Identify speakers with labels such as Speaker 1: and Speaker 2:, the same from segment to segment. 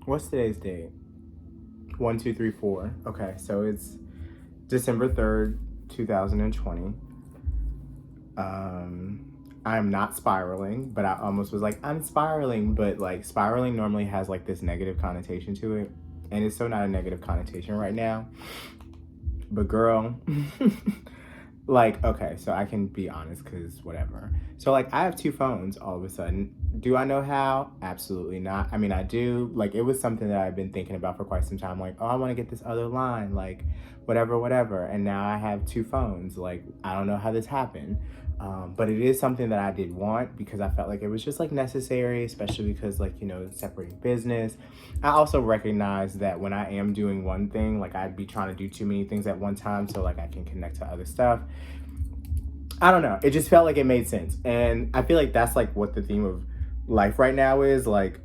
Speaker 1: What's today's date? 1, 2, 3, 4. Okay, so it's December 3rd, 2020. I'm not spiraling, but I almost was like, I'm spiraling, but like spiraling normally has like this negative connotation to it. And it's so not a negative connotation right now. But girl, like, okay, so I can be honest because whatever. So, like, I have two phones all of a sudden. Do I know how? Absolutely not. I mean, I do. Like, it was something that I've been thinking about for quite some time. Like, oh, I want to get this other line, like, whatever, whatever. And now I have two phones. Like, I don't know how this happened. But it is something that I did want because I felt like it was just like necessary, especially because, like, you know, separating business. I also recognize that when I am doing one thing, like, I'd be trying to do too many things at one time, so like I can connect to other stuff. I don't know. It just felt like it made sense. And I feel like that's like what the theme of life right now is. Like,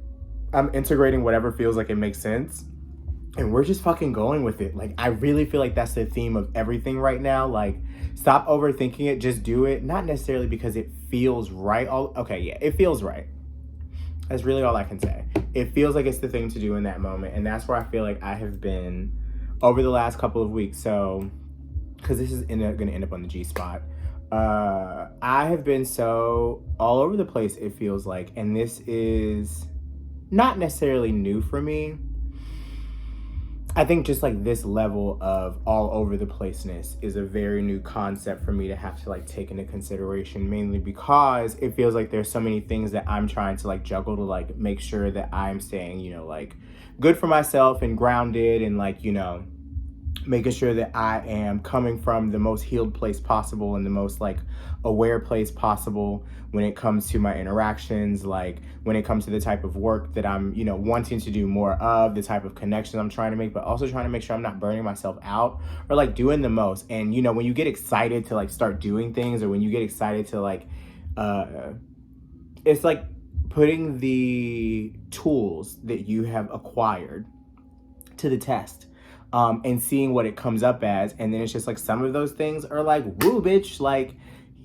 Speaker 1: I'm integrating whatever feels like it makes sense. And we're just fucking going with it. Like, I really feel like that's the theme of everything right now. Like, stop overthinking it. Just do it. Not necessarily because it feels right. Okay, yeah, it feels right. That's really all I can say. It feels like it's the thing to do in that moment. And that's where I feel like I have been over the last couple of weeks. So, because this is going to end up on the G spot. I have been so all over the place, it feels like. And this is not necessarily new for me. I think just like this level of all over the placeness is a very new concept for me to have to like take into consideration, mainly because it feels like there's so many things that I'm trying to like juggle to like make sure that I'm staying, you know, like good for myself and grounded and like, you know, making sure that I am coming from the most healed place possible and the most like aware place possible when it comes to my interactions, like when it comes to the type of work that I'm, you know, wanting to do more of, the type of connections I'm trying to make, but also trying to make sure I'm not burning myself out or like doing the most. And, you know, when you get excited to like start doing things or when you get excited to like, it's like putting the tools that you have acquired to the test and seeing what it comes up as. And then it's just like some of those things are like, woo, bitch, like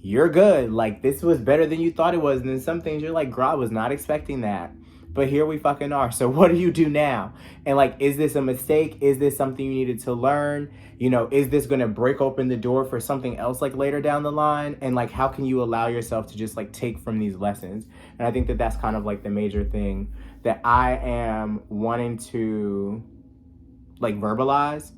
Speaker 1: you're good. Like this was better than you thought it was. And then some things you're like, girl, I was not expecting that. But here we fucking are. So what do you do now? And like, is this a mistake? Is this something you needed to learn? You know, is this going to break open the door for something else like later down the line? And like, how can you allow yourself to just like take from these lessons? And I think that that's kind of like the major thing that I am wanting to like verbalize.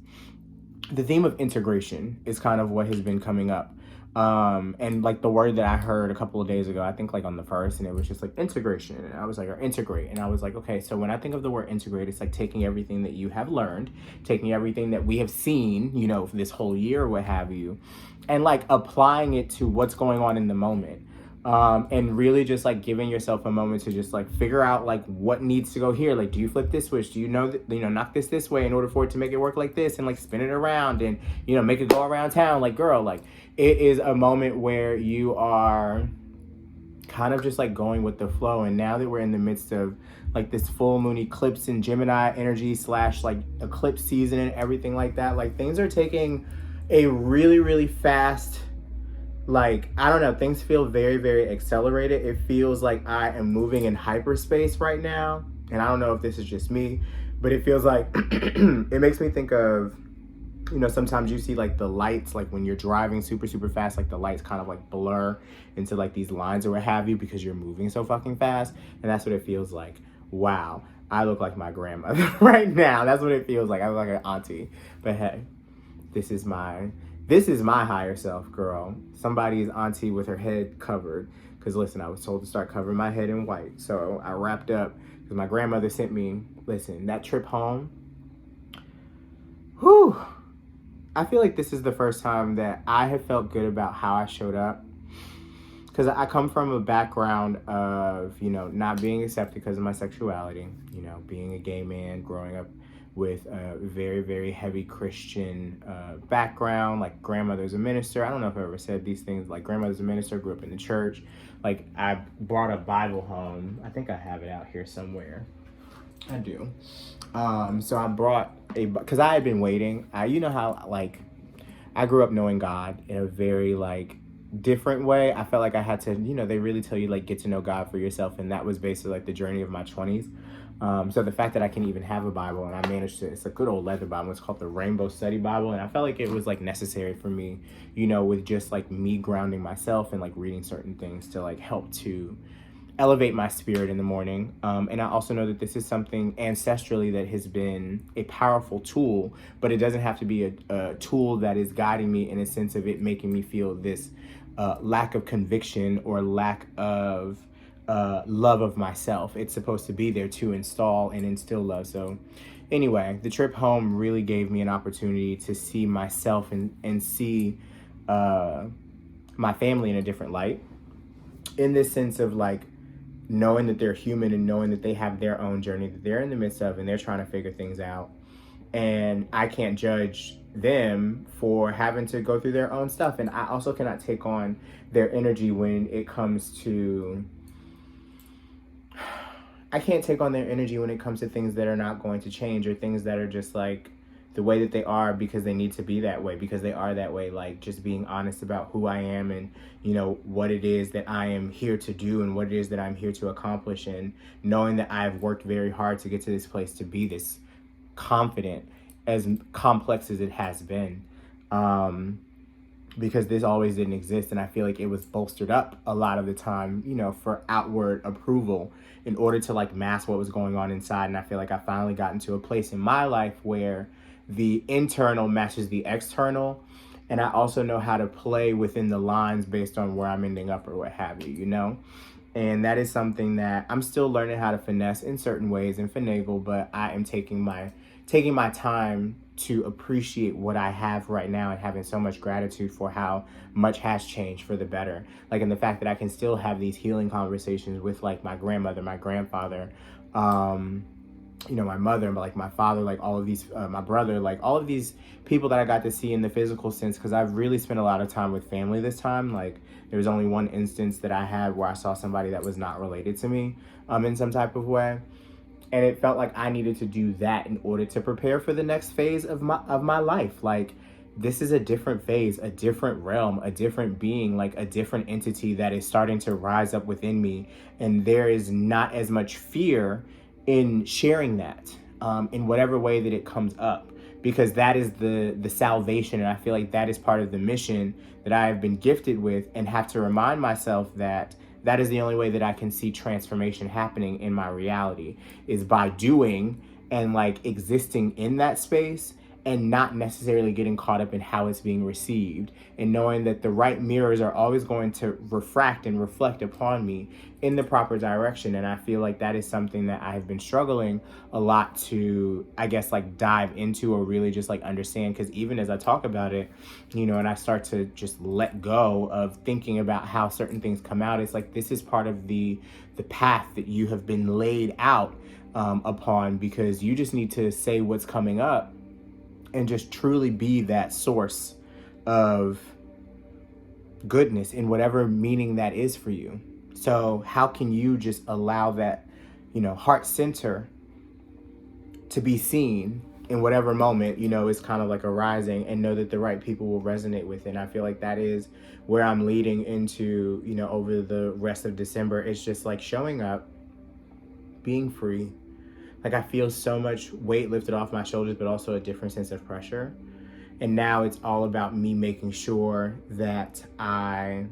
Speaker 1: The theme of integration is kind of what has been coming up. And like the word that I heard a couple of days ago, I think like on the first, and it was just like integration. And I was like, or integrate. And I was like, okay, so when I think of the word integrate, it's like taking everything that you have learned, taking everything that we have seen, you know, for this whole year or what have you, and like applying it to what's going on in the moment. And really just like giving yourself a moment to just like figure out like what needs to go here. Like, do you flip this switch? Do you know that, you know, knock this way in order for it to make it work like this and like spin it around and, you know, make it go around town? Like, girl, like it is a moment where you are kind of just like going with the flow. And now that we're in the midst of like this full moon eclipse in Gemini energy / like eclipse season and everything like that, like things are taking a really, really fast, like, I don't know, things feel very, very accelerated. It feels like I am moving in hyperspace right now. And I don't know if this is just me, but it feels like it makes me think of, you know, sometimes you see like the lights, like when you're driving super, super fast, like the lights kind of like blur into like these lines or what have you because you're moving so fucking fast. And that's what it feels like. Wow, I look like my grandmother right now. That's what it feels like. I look like an auntie. But hey, this is my higher self, girl. Somebody's auntie with her head covered. Because listen, I was told to start covering my head in white. So I wrapped up because my grandmother sent me, listen, that trip home. Whew. I feel like this is the first time that I have felt good about how I showed up. Because I come from a background of, you know, not being accepted because of my sexuality. You know, being a gay man, growing up with a very, very heavy Christian background. Like, grandmother's a minister. I don't know if I ever said these things. Like, grandmother's a minister, grew up in the church. Like, I brought a Bible home. I think I have it out here somewhere. I do. So I brought because I had been waiting. You know how, like, I grew up knowing God in a very, like, different way. I felt like I had to, they really tell you like get to know God for yourself, and that was basically like the journey of my 20s. So the fact that I can even have a Bible, and I managed to, it's a good old leather Bible. It's called the Rainbow Study Bible, and I felt like it was like necessary for me, with just like me grounding myself and like reading certain things to like help to elevate my spirit in the morning. And I also know that this is something ancestrally that has been a powerful tool, but it doesn't have to be a tool that is guiding me in a sense of it making me feel this lack of conviction or lack of love of myself. It's supposed to be there to install and instill love. So anyway, the trip home really gave me an opportunity to see myself and see my family in a different light, in this sense of like knowing that they're human and knowing that they have their own journey that they're in the midst of and they're trying to figure things out. And I can't judge them for having to go through their own stuff. And I also cannot take on their energy when it comes to, I can't take on their energy when it comes to things that are not going to change, or things that are just like the way that they are because they need to be that way, because they are that way. Like just being honest about who I am and, what it is that I am here to do and what it is that I'm here to accomplish, and knowing that I've worked very hard to get to this place to be this confident, as complex as it has been. Because this always didn't exist, and I feel like it was bolstered up a lot of the time, for outward approval in order to like mask what was going on inside. And I feel like I finally got into a place in my life where the internal matches the external, and I also know how to play within the lines based on where I'm ending up or what have you. And that is something that I'm still learning how to finesse in certain ways and finagle, but I am taking my time to appreciate what I have right now, and having so much gratitude for how much has changed for the better. Like, in the fact that I can still have these healing conversations with like my grandmother, my grandfather, my mother, but like my father, like all of these, my brother, like all of these people that I got to see in the physical sense, because I've really spent a lot of time with family this time. Like there was only one instance that I had where I saw somebody that was not related to me in some type of way. And it felt like I needed to do that in order to prepare for the next phase of my life. Like this is a different phase, a different realm, a different being, like a different entity that is starting to rise up within me. And there is not as much fear in sharing that in whatever way that it comes up, because that is the salvation. And I feel like that is part of the mission that I have been gifted with, and have to remind myself that that is the only way that I can see transformation happening in my reality, is by doing and like existing in that space, and not necessarily getting caught up in how it's being received, and knowing that the right mirrors are always going to refract and reflect upon me in the proper direction. And I feel like that is something that I have been struggling a lot to, I guess, like dive into, or really just like understand. Because even as I talk about it, and I start to just let go of thinking about how certain things come out, it's like this is part of the path that you have been laid out upon, because you just need to say what's coming up and just truly be that source of goodness in whatever meaning that is for you. So how can you just allow that, heart center to be seen in whatever moment, is kind of like arising, and know that the right people will resonate with it. And I feel like that is where I'm leading into, over the rest of December. It's just like showing up, being free. Like I feel so much weight lifted off my shoulders, but also a different sense of pressure. And now it's all about me making sure that I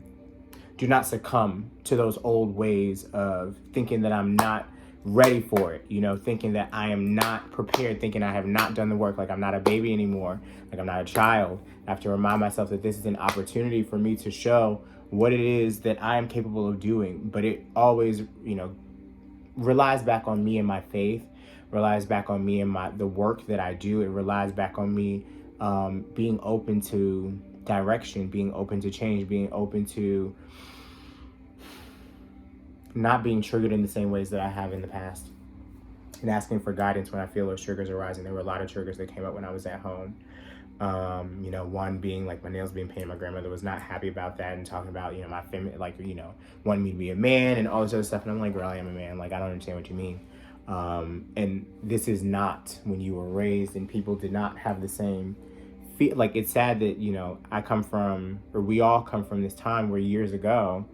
Speaker 1: do not succumb to those old ways of thinking that I'm not ready for it, thinking that I am not prepared, thinking I have not done the work, like I'm not a baby anymore, like I'm not a child. I have to remind myself that this is an opportunity for me to show what it is that I am capable of doing. But it always, relies back on me and my faith, relies back on me and the work that I do. It relies back on me being open to direction, being open to change, being open to not being triggered in the same ways that I have in the past, and asking for guidance when I feel those triggers arising. There were a lot of triggers that came up when I was at home. One being like my nails being painted. My grandmother was not happy about that, and talking about, my family, like, wanting me to be a man and all this other stuff. And I'm like, girl, I am a man. Like, I don't understand what you mean. And this is not when you were raised, and people did not have the same feel like it's sad that, you know, I come from, or we all come from this time where years ago,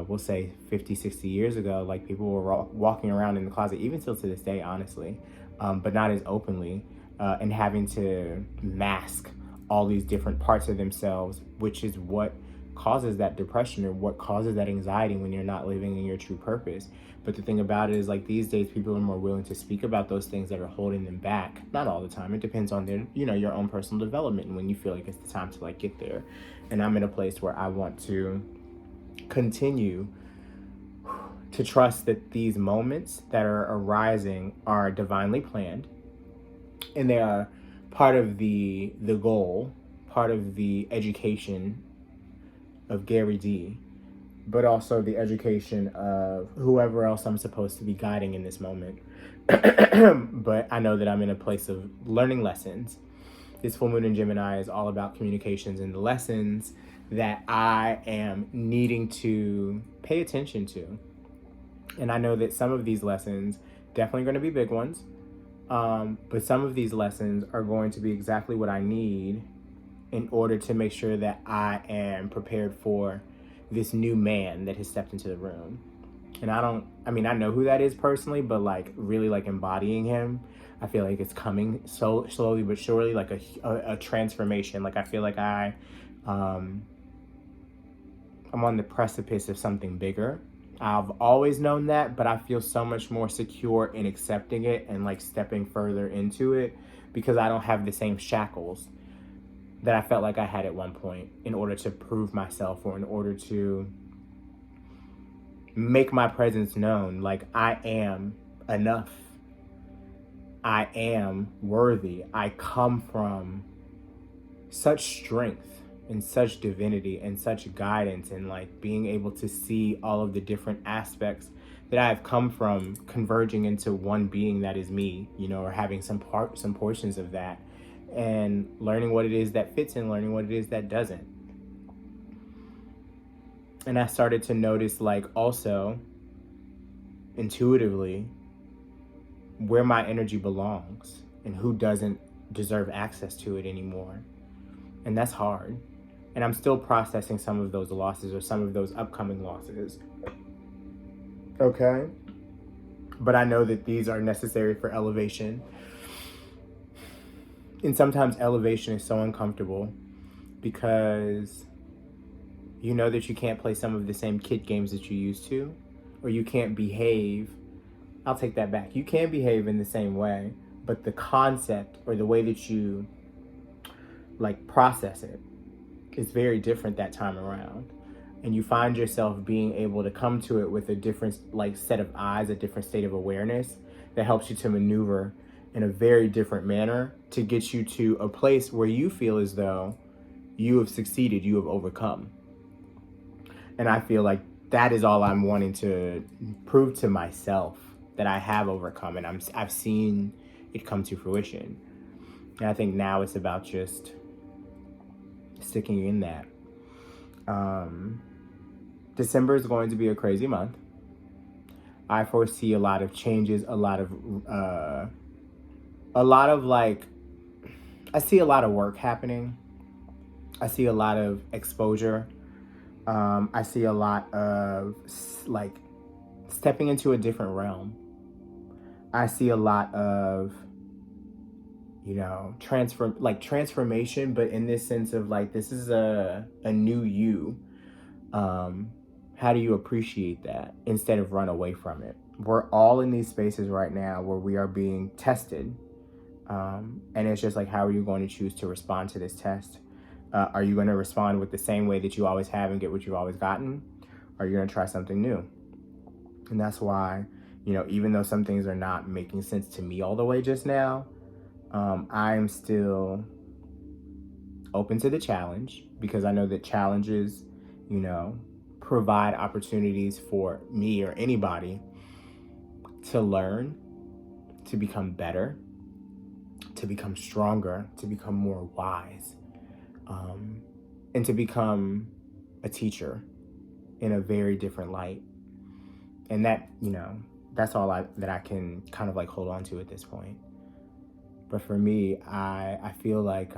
Speaker 1: we'll say 50, 60 years ago, like people were walking around in the closet, even still to this day, honestly, but not as openly, and having to mask all these different parts of themselves, which is what causes that depression or what causes that anxiety when you're not living in your true purpose. But the thing about it is, like, these days people are more willing to speak about those things that are holding them back. Not all the time. It depends on their, you know, your own personal development and when you feel like it's the time to like get there. And I'm in a place where I want to continue to trust that these moments that are arising are divinely planned, and they are part of the goal, part of the education of Gary D, but also the education of whoever else I'm supposed to be guiding in this moment. But I know that I'm in a place of learning lessons. This full moon in Gemini is all about communications and the lessons that I am needing to pay attention to. And I know that some of these lessons definitely going to be big ones. But some of these lessons are going to be exactly what I need in order to make sure that I am prepared for this new man that has stepped into the room. And I know who that is personally, but like really like embodying him, I feel like it's coming so slowly but surely, like a transformation. Like I feel like I'm on the precipice of something bigger. I've always known that, but I feel so much more secure in accepting it and like stepping further into it because I don't have the same shackles that I felt like I had at one point in order to prove myself or in order to make my presence known. Like, I am enough. I am worthy. I come from such strength and such divinity and such guidance, and like being able to see all of the different aspects that I've come from converging into one being that is me, you know, or having some portions of that, and learning what it is that fits and learning what it is that doesn't. And I started to notice, like, also intuitively where my energy belongs and who doesn't deserve access to it anymore. And that's hard. And I'm still processing some of those losses or some of those upcoming losses. Okay? But I know that these are necessary for elevation. And sometimes elevation is so uncomfortable because you know that you can't play some of the same kid games that you used to, or you can't behave. I'll take that back. You can behave in the same way, but the concept or the way that you like process it is very different that time around. And you find yourself being able to come to it with a different like set of eyes, a different state of awareness that helps you to maneuver in a very different manner to get you to a place where you feel as though you have succeeded, you have overcome. And I feel like that is all I'm wanting to prove to myself, that I have overcome, and I've seen it come to fruition. And I think now it's about just sticking in that. December is going to be a crazy month. I foresee a lot of changes, a lot of like, I see a lot of work happening. I see a lot of exposure. I see a lot of like stepping into a different realm. I see a lot of, you know, transformation, but in this sense of like, this is a new you. How do you appreciate that instead of run away from it? We're all in these spaces right now where we are being tested. And it's just like, how are you going to choose to respond to this test? Are you going to respond with the same way that you always have and get what you've always gotten? Or are you going to try something new? And that's why, you know, even though some things are not making sense to me all the way just now, I'm still open to the challenge, because I know that challenges, you know, provide opportunities for me or anybody to learn, to become better, to become stronger, to become more wise, and to become a teacher in a very different light. And that, you know, that's all that I can kind of like hold on to at this point. But for me, I feel like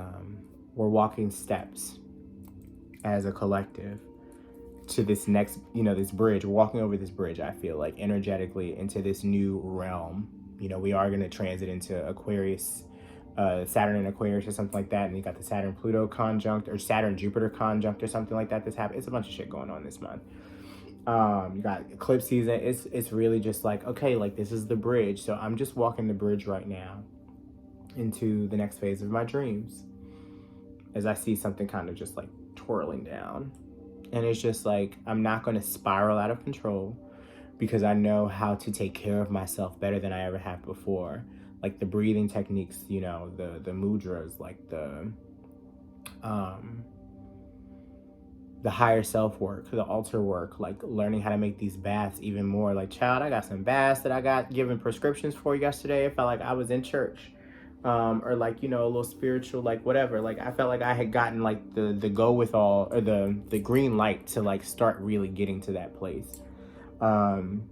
Speaker 1: we're walking steps as a collective to this next, this bridge. We're walking over this bridge, I feel like, energetically into this new realm. We are going to transit into Aquarius, Saturn and Aquarius or something like that. And you got the Saturn-Pluto conjunct or Saturn-Jupiter conjunct or something like that. This happened. It's a bunch of shit going on this month. You got eclipse season. It's really just like, okay, like this is the bridge. So I'm just walking the bridge right now into the next phase of my dreams as I see something kind of just like twirling down. And it's just like, I'm not going to spiral out of control because I know how to take care of myself better than I ever have before. Like the breathing techniques, the mudras, like the higher self work, the altar work, like learning how to make these baths even more. Like, child, I got some baths that I got given prescriptions for yesterday. It felt like I was in church. Or like, a little spiritual, like whatever. Like I felt like I had gotten like the go with all, or the green light to like start really getting to that place. And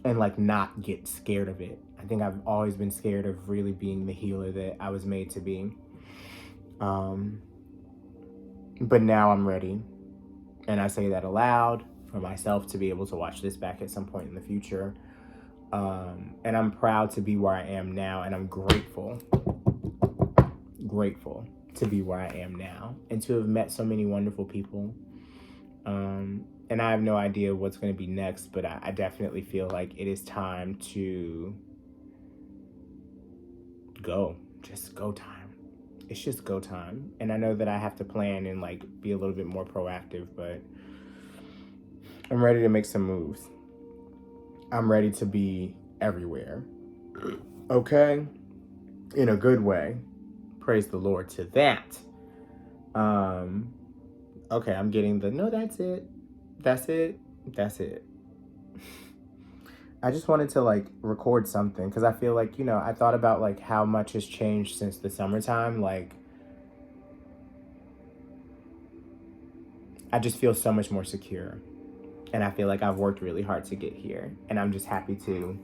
Speaker 1: like not get scared of it. I think I've always been scared of really being the healer that I was made to be. But now I'm ready. And I say that aloud for myself to be able to watch this back at some point in the future. And I'm proud to be where I am now. And I'm grateful to be where I am now and to have met so many wonderful people. And I have no idea what's going to be next, but I definitely feel like it is time to go. Just go time. It's just go time. And I know that I have to plan and like be a little bit more proactive, but I'm ready to make some moves. I'm ready to be everywhere. Okay? In a good way. Praise the Lord to that. Okay, I'm getting no, that's it. That's it. I just wanted to like record something because I feel like, I thought about like how much has changed since the summertime. Like, I just feel so much more secure. And I feel like I've worked really hard to get here. And I'm just happy to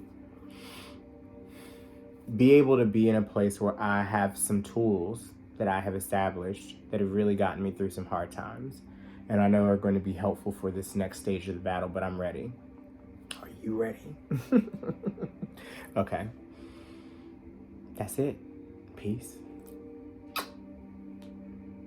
Speaker 1: be able to be in a place where I have some tools that I have established that have really gotten me through some hard times. And I know are going to be helpful for this next stage of the battle, but I'm ready. Are you ready? Okay. That's it. Peace.